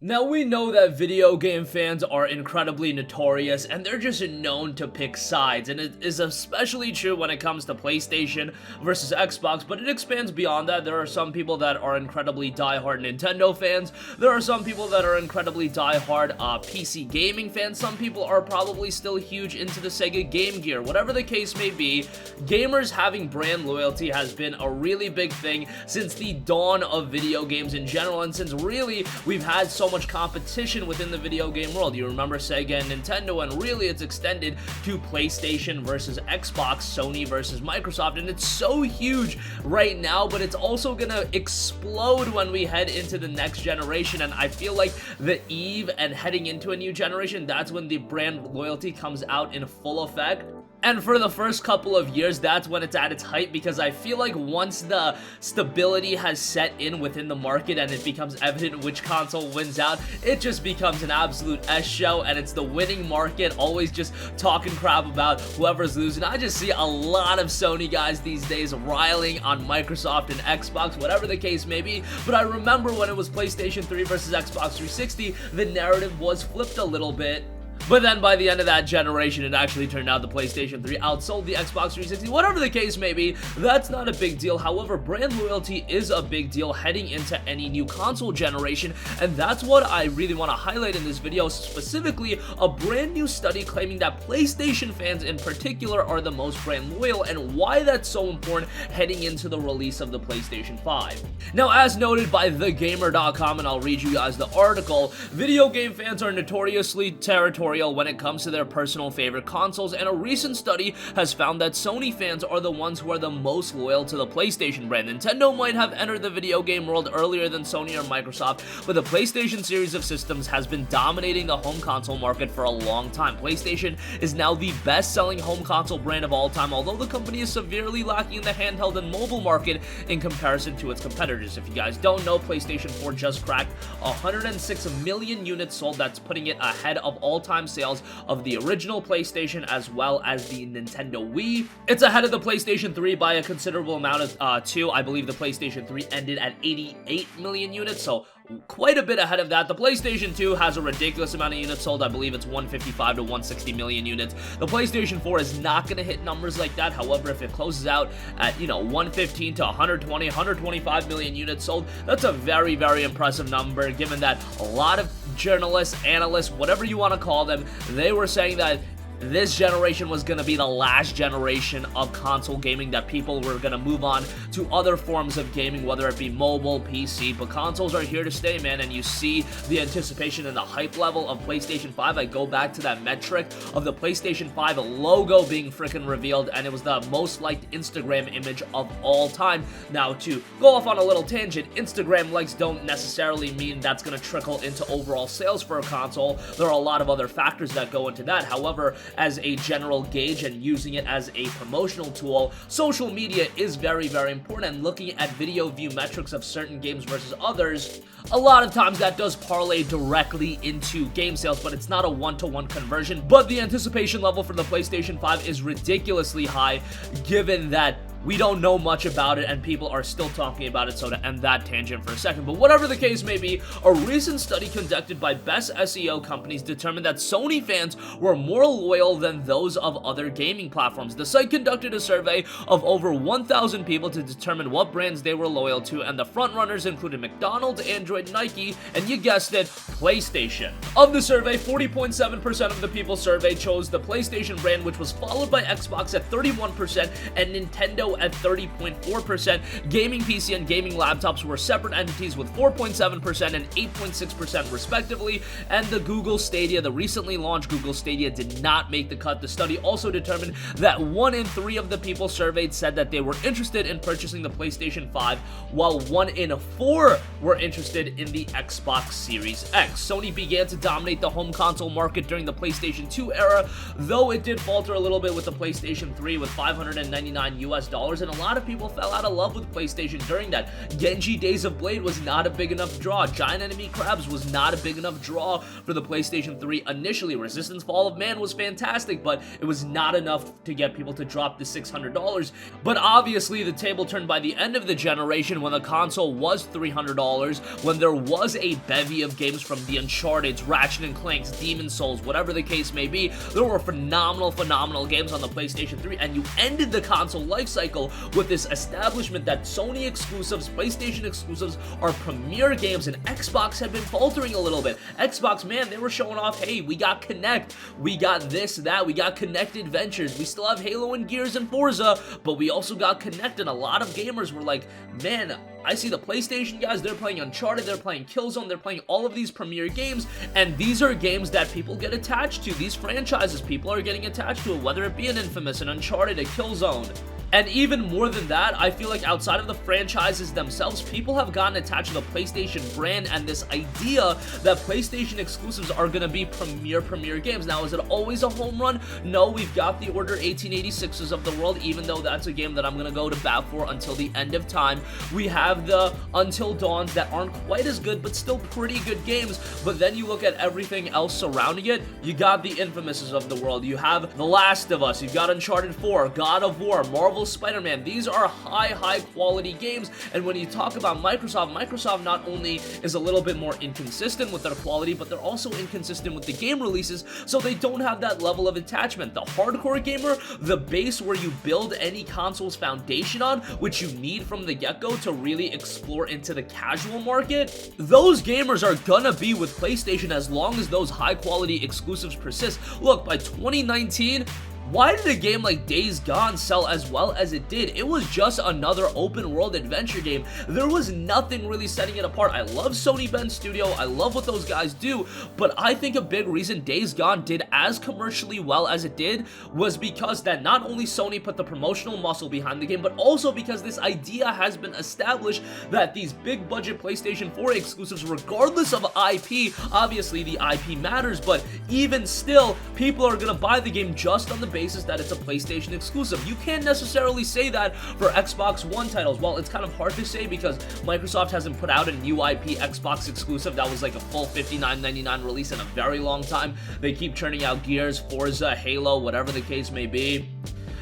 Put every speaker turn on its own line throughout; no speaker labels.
Now, we know that video game fans are incredibly notorious and they're just known to pick sides, and it is especially true when it comes to PlayStation versus Xbox, but it expands beyond that. There are some people that are incredibly die-hard Nintendo fans, there are some people that are incredibly die-hard PC gaming fans, some people are probably still huge into the Sega Game Gear. Whatever the case may be, gamers having brand loyalty has been a really big thing since the dawn of video games in general, and since really we've had so much competition within the video game world. You remember Sega and Nintendo, and really it's extended to PlayStation versus Xbox, Sony versus Microsoft, and it's so huge right now, but it's also gonna explode when we head into the next generation. And I feel like the eve and heading into a new generation, that's when the brand loyalty comes out in full effect. And for the first couple of years, that's when it's at its height, because I feel like once the stability has set in within the market and it becomes evident which console wins out, it just becomes an absolute S show, and it's the winning market always just talking crap about whoever's losing. I just see a lot of Sony guys these days riling on Microsoft and Xbox, whatever the case may be. But I remember when it was PlayStation 3 versus Xbox 360, the narrative was flipped a little bit. But then by the end of that generation, it actually turned out the PlayStation 3 outsold the Xbox 360. Whatever the case may be, that's not a big deal. However, brand loyalty is a big deal heading into any new console generation, and that's what I really want to highlight in this video, specifically a brand new study claiming that PlayStation fans in particular are the most brand loyal, and why that's so important heading into the release of the PlayStation 5. Now, as noted by TheGamer.com, and I'll read you guys the article, video game fans are notoriously territorial when it comes to their personal favorite consoles, and a recent study has found that Sony fans are the ones who are the most loyal to the PlayStation brand. Nintendo might have entered the video game world earlier than Sony or Microsoft, but the PlayStation series of systems has been dominating the home console market for a long time. PlayStation is now the best-selling home console brand of all time, although the company is severely lacking in the handheld and mobile market in comparison to its competitors. If you guys don't know, PlayStation 4 just cracked 106 million units sold. That's putting it ahead of all-time sales of the original PlayStation as well as the Nintendo Wii. It's ahead of the PlayStation 3 by a considerable amount of too. I believe the PlayStation 3 ended at 88 million units, so quite a bit ahead of that. The PlayStation 2 has a ridiculous amount of units sold. I believe it's 155 to 160 million units. The PlayStation 4 is not going to hit numbers like that. However, if it closes out at, 115 to 120, 125 million units sold, that's a very, very impressive number, given that a lot of journalists, analysts, whatever you want to call them, they were saying that this generation was going to be the last generation of console gaming, that people were going to move on to other forms of gaming, whether it be mobile, PC, but consoles are here to stay, man, and you see the anticipation and the hype level of PlayStation 5. I go back to that metric of the PlayStation 5 logo being freaking revealed, and it was the most liked Instagram image of all time. Now, to go off on a little tangent, Instagram likes don't necessarily mean that's going to trickle into overall sales for a console. There are a lot of other factors that go into that. However, as a general gauge and using it as a promotional tool, social media is very, very important, and looking at video view metrics of certain games versus others, a lot of times that does parlay directly into game sales, but it's not a one-to-one conversion. But the anticipation level for the PlayStation 5 is ridiculously high, given that we don't know much about it and people are still talking about it, so to end that tangent for a second. But whatever the case may be, a recent study conducted by Best SEO companies determined that Sony fans were more loyal than those of other gaming platforms. The site conducted a survey of over 1,000 people to determine what brands they were loyal to, and the frontrunners included McDonald's, Android, Nike, and you guessed it, PlayStation. Of the survey, 40.7% of the people surveyed chose the PlayStation brand, which was followed by Xbox at 31% and Nintendo at 30.4%. Gaming PC and gaming laptops were separate entities with 4.7% and 8.6% respectively, and the Google Stadia, the recently launched Google Stadia, did not make the cut. The study also determined that 1 in 3 of the people surveyed said that they were interested in purchasing the PlayStation 5, while 1 in 4 were interested in the Xbox Series X. Sony began to dominate the home console market during the PlayStation 2 era, though it did falter a little bit with the PlayStation 3 with $599 $600, and a lot of people fell out of love with PlayStation during that. Genji Days of Blade was not a big enough draw. Giant Enemy Crabs was not a big enough draw for the PlayStation 3 initially. Resistance Fall of Man was fantastic, but it was not enough to get people to drop the $600. But obviously, the table turned by the end of the generation when the console was $300, when there was a bevy of games from the Uncharted's, Ratchet and Clank's, Demon's Souls, whatever the case may be. There were phenomenal games on the PlayStation 3, and you ended the console lifecycle with this establishment that Sony exclusives, PlayStation exclusives are premier games, and Xbox had been faltering a little bit. Xbox, man, they were showing off, hey, we got Kinect, we got this, that, we got Connected Ventures, we still have Halo and Gears and Forza, but we also got Kinect, and a lot of gamers were like, man, I see the PlayStation guys, they're playing Uncharted, they're playing Killzone, they're playing all of these premier games, and these are games that people get attached to. These franchises, people are getting attached to it, whether it be an Infamous, an Uncharted, a Killzone. And even more than that, I feel like outside of the franchises themselves, people have gotten attached to the PlayStation brand and this idea that PlayStation exclusives are going to be premier games. Now, is it always a home run? No, we've got the Order 1886s of the world, even though that's a game that I'm going to go to bat for until the end of time. We have the Until Dawns that aren't quite as good, but still pretty good games. But then you look at everything else surrounding it, you got the Infamouses of the world, you have The Last of Us, you've got Uncharted 4, God of War, Marvel Spider-Man. These are high quality games, and when you talk about Microsoft not only is a little bit more inconsistent with their quality, but they're also inconsistent with the game releases, so they don't have that level of attachment. The hardcore gamer, the base where you build any console's foundation on, which you need from the get-go to really explore into the casual market, those gamers are gonna be with PlayStation as long as those high quality exclusives persist. Look, by 2019, why did a game like Days Gone sell as well as it did? It was just another open world adventure game. There was nothing really setting it apart. I love Sony Bend Studio, I love what those guys do, but I think a big reason Days Gone did as commercially well as it did was because that not only Sony put the promotional muscle behind the game, but also because this idea has been established that these big budget PlayStation 4 exclusives, regardless of IP, obviously the IP matters, but even still, people are gonna buy the game just on the basis that it's a PlayStation exclusive. You can't necessarily say that for Xbox One titles. Well, it's kind of hard to say because Microsoft hasn't put out a new IP Xbox exclusive that was like a full $59.99 release in a very long time. They keep churning out Gears, Forza, Halo, whatever the case may be.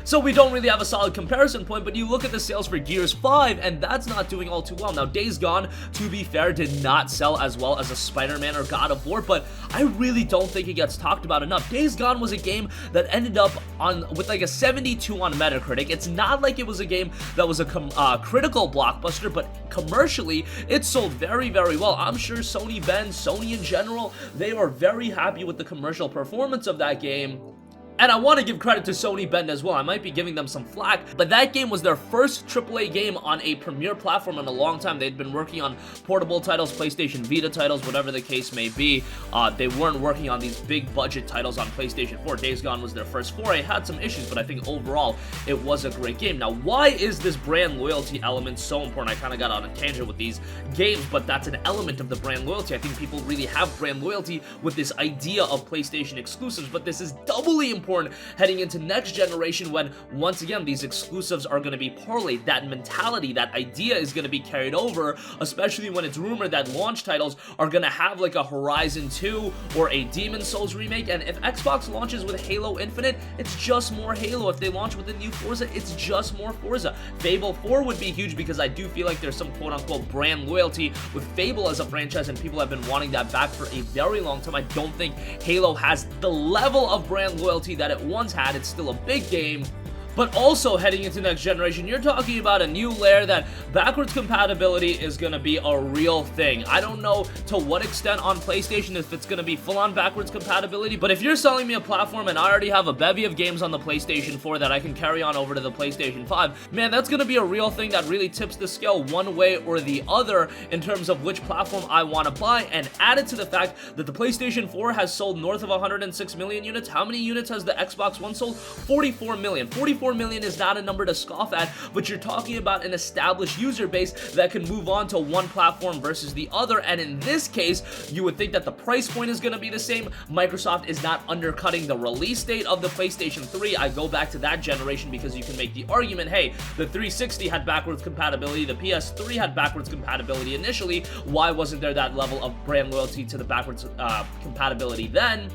So we don't really have a solid comparison point, but you look at the sales for Gears 5, and that's not doing all too well. Now, Days Gone, to be fair, did not sell as well as a Spider-Man or God of War, but I really don't think it gets talked about enough. Days Gone was a game that ended up with like a 72 on Metacritic. It's not like it was a game that was a critical blockbuster, but commercially, it sold very well. I'm sure Sony Bend, Sony in general, they are very happy with the commercial performance of that game. And I want to give credit to Sony Bend as well. I might be giving them some flack, but that game was their first AAA game on a premier platform in a long time. They'd been working on portable titles, PlayStation Vita titles, whatever the case may be. They weren't working on these big budget titles on PlayStation 4. Days Gone was their first foray. It had some issues, but I think overall it was a great game. Now, why is this brand loyalty element so important? I kind of got on a tangent with these games, but that's an element of the brand loyalty. I think people really have brand loyalty with this idea of PlayStation exclusives, but this is doubly important heading into next generation when, once again, these exclusives are going to be parlayed. That mentality, that idea is going to be carried over, especially when it's rumored that launch titles are going to have like a Horizon 2 or a Demon's Souls remake, and if Xbox launches with Halo Infinite, it's just more Halo. If they launch with a new Forza, it's just more Forza. Fable 4 would be huge because I do feel like there's some quote-unquote brand loyalty with Fable as a franchise, and people have been wanting that back for a very long time. I don't think Halo has the level of brand loyalty that it once had. It's still a big game. But also heading into next generation, you're talking about a new layer that backwards compatibility is going to be a real thing. I don't know to what extent on PlayStation if it's going to be full-on backwards compatibility, but if you're selling me a platform and I already have a bevy of games on the PlayStation 4 that I can carry on over to the PlayStation 5, man, that's going to be a real thing that really tips the scale one way or the other in terms of which platform I want to buy. And added to the fact that the PlayStation 4 has sold north of 106 million units, how many units has the Xbox One sold? 44 million. 44 24 million is not a number to scoff at, but you're talking about an established user base that can move on to one platform versus the other, and in this case, you would think that the price point is going to be the same. Microsoft is not undercutting the release date of the PlayStation 3. I go back to that generation because you can make the argument, hey, the 360 had backwards compatibility, the PS3 had backwards compatibility initially, why wasn't there that level of brand loyalty to the backwards compatibility then?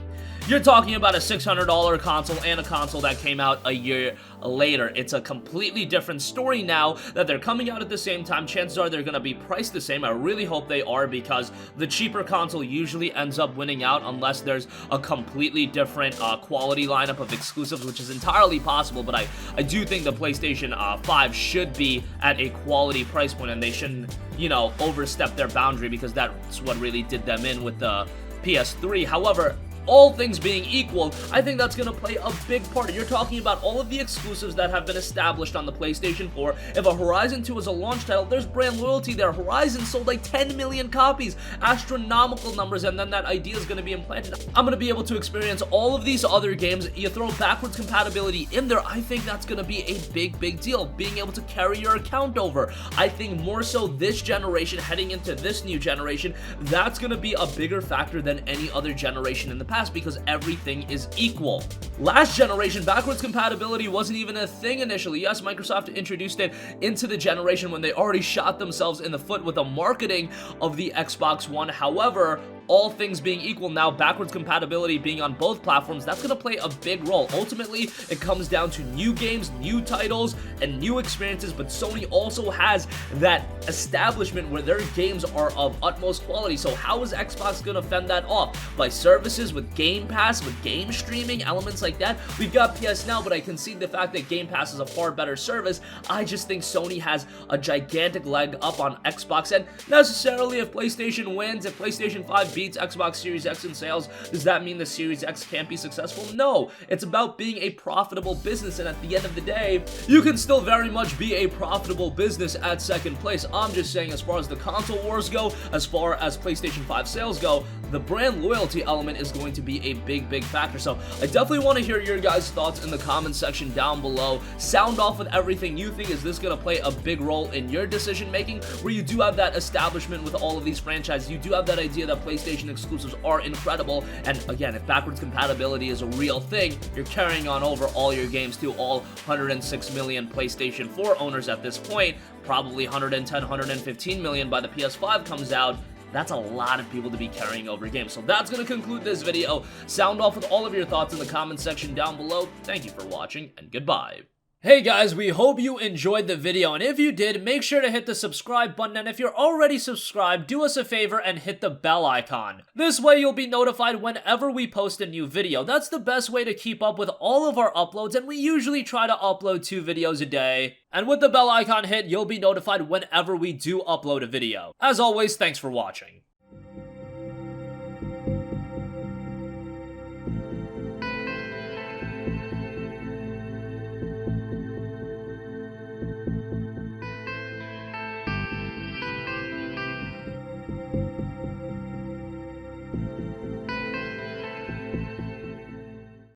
You're talking about a $600 console and a console that came out a year later. It's a completely different story now that they're coming out at the same time. Chances are they're going to be priced the same. I really hope they are, because the cheaper console usually ends up winning out unless there's a completely different quality lineup of exclusives, which is entirely possible, but I do think the PlayStation 5 should be at a quality price point, and they shouldn't, you know, overstep their boundary, because that's what really did them in with the PS3. However, all things being equal, I think that's going to play a big part. You're talking about all of the exclusives that have been established on the PlayStation 4. If a Horizon 2 is a launch title, there's brand loyalty there. Horizon sold like 10 million copies, astronomical numbers, and then that idea is going to be implanted. I'm going to be able to experience all of these other games. You throw backwards compatibility in there, I think that's going to be a big deal. Being able to carry your account over, I think more so this generation, heading into this new generation, that's going to be a bigger factor than any other generation in the past, because everything is equal. Last generation, backwards compatibility wasn't even a thing initially. Yes, Microsoft introduced it into the generation when they already shot themselves in the foot with the marketing of the Xbox One. However, all things being equal now, backwards compatibility being on both platforms, that's going to play a big role. Ultimately, it comes down to new games, new titles, and new experiences, but Sony also has that establishment where their games are of utmost quality. So how is Xbox going to fend that off? By services with Game Pass, with game streaming, elements like that? We've got PS Now, but I concede the fact that Game Pass is a far better service. I just think Sony has a gigantic leg up on Xbox, and necessarily if PlayStation wins, if PlayStation 5 beats Xbox Series X in sales, does that mean the Series X can't be successful? No, it's about being a profitable business, and at the end of the day, you can still very much be a profitable business at second place. I'm just saying, as far as the console wars go, as far as PlayStation 5 sales go, the brand loyalty element is going to be a big factor. So I definitely want to hear your guys' thoughts in the comment section down below. Sound off with everything you think. Is this going to play a big role in your decision making, where you do have that establishment with all of these franchises? You do have that idea that PlayStation exclusives are incredible, and again, if backwards compatibility is a real thing, you're carrying on over all your games to all 106 million PlayStation 4 owners at this point, probably 110, 115 million by the PS5 comes out. That's a lot of people to be carrying over games. So that's going to conclude this video. Sound off with all of your thoughts in the comment section down below. Thank you for watching, and goodbye. Hey guys, we hope you enjoyed the video, and if you did, make sure to hit the subscribe button, and if you're already subscribed, do us a favor and hit the bell icon. This way you'll be notified whenever we post a new video. That's the best way to keep up with all of our uploads, and we usually try to upload 2 videos a day. And with the bell icon hit, you'll be notified whenever we do upload a video. As always, thanks for watching.